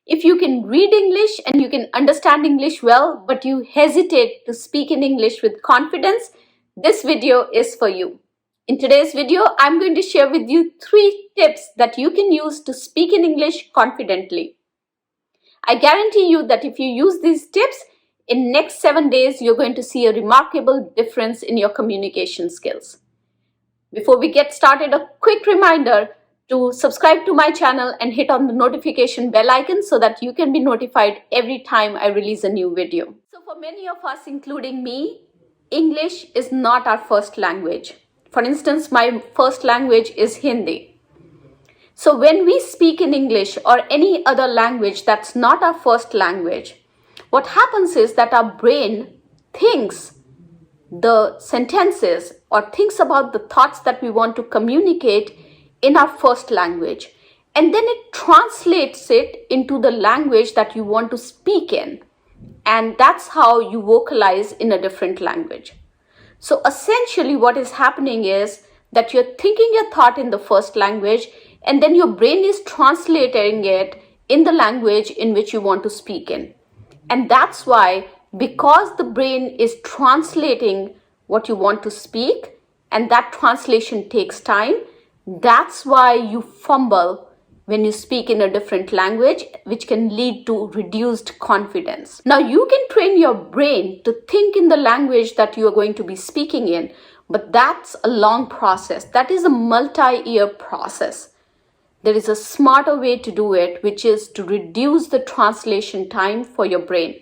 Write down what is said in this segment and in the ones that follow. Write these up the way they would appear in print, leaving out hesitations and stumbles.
If you can read English and you can understand English well, but you hesitate to speak in English with confidence, this video is for you. In today's video, I'm going to share with you 3 tips that you can use to speak in English confidently. I guarantee you that if you use these tips, in next 7 days, you're going to see a remarkable difference in your communication skills. Before we get started, a quick reminder to subscribe to my channel and hit on the notification bell icon so that you can be notified every time I release a new video. So for many of us, including me, English is not our first language. For instance, my first language is Hindi. So when we speak in English or any other language that's not our first language, what happens is that our brain thinks the sentences or thinks about the thoughts that we want to communicate in our first language, and then it translates it into the language that you want to speak in, and that's how you vocalize in a different language. So essentially what is happening is that you're thinking your thought in the first language, and then your brain is translating it in the language in which you want to speak in. And that's why, because the brain is translating what you want to speak, and that translation takes time, that's why you fumble when you speak in a different language, which can lead to reduced confidence. Now, you can train your brain to think in the language that you are going to be speaking in, but that's a long process. That is a multi-year process. There is a smarter way to do it, which is to reduce the translation time for your brain.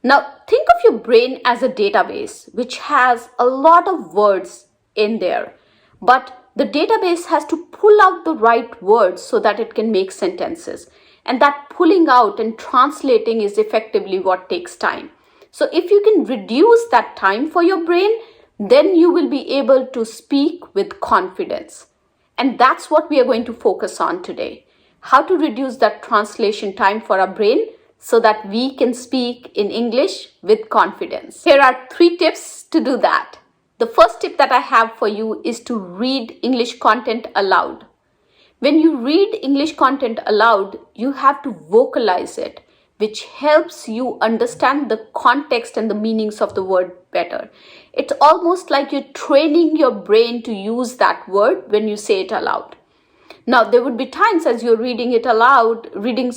Now, think of your brain as a database, which has a lot of words in there, but the database has to pull out the right words so that it can make sentences. And that pulling out and translating is effectively what takes time. So if you can reduce that time for your brain, then you will be able to speak with confidence. And that's what we are going to focus on today. How to reduce that translation time for our brain so that we can speak in English with confidence. Here are 3 tips to do that. The first tip that I have for you is to read English content aloud. When you read English content aloud, you have to vocalize it, which helps you understand the context and the meanings of the word better. It's almost like you're training your brain to use that word when you say it aloud. Now, there would be times as you're reading it aloud, reading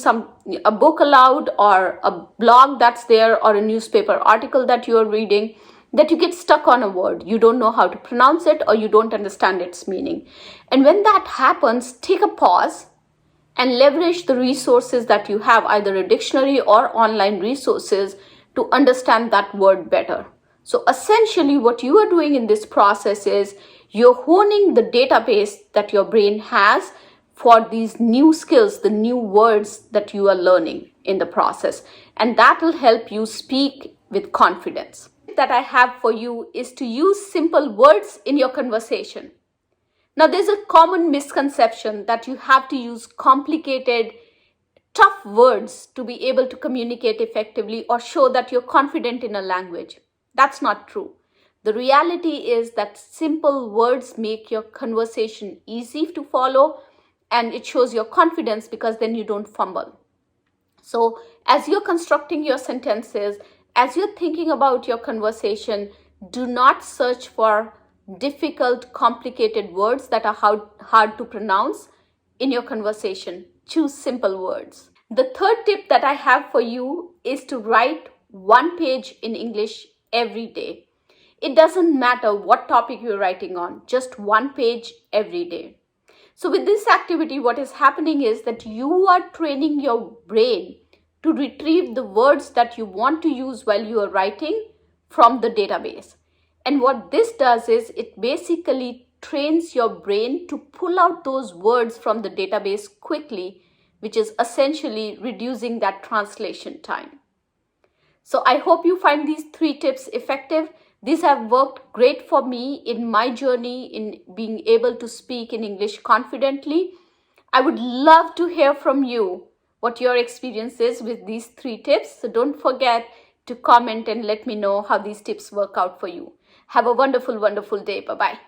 a book aloud or a blog that's there or a newspaper article that you're reading, that you get stuck on a word. You don't know how to pronounce it or you don't understand its meaning. And when that happens, take a pause and leverage the resources that you have, either a dictionary or online resources, to understand that word better. So essentially what you are doing in this process is you're honing the database that your brain has for these new skills, the new words that you are learning in the process. And that will help you speak with confidence. That I have for you is to use simple words in your conversation. Now, there's a common misconception that you have to use complicated, tough words to be able to communicate effectively or show that you're confident in a language. That's not true. The reality is that simple words make your conversation easy to follow, and it shows your confidence because then you don't fumble. So as you're constructing your sentences, as you're thinking about your conversation, do not search for difficult, complicated words that are hard to pronounce in your conversation. Choose simple words. The third tip that I have for you is to write 1 page in English every day. It doesn't matter what topic you're writing on, just 1 page every day. So with this activity, what is happening is that you are training your brain to retrieve the words that you want to use while you are writing from the database. And what this does is it basically trains your brain to pull out those words from the database quickly, which is essentially reducing that translation time. So I hope you find these 3 tips effective. These have worked great for me in my journey in being able to speak in English confidently. I would love to hear from you what your experience is with these 3 tips. So don't forget to comment and let me know how these tips work out for you. Have a wonderful, wonderful day. Bye-bye.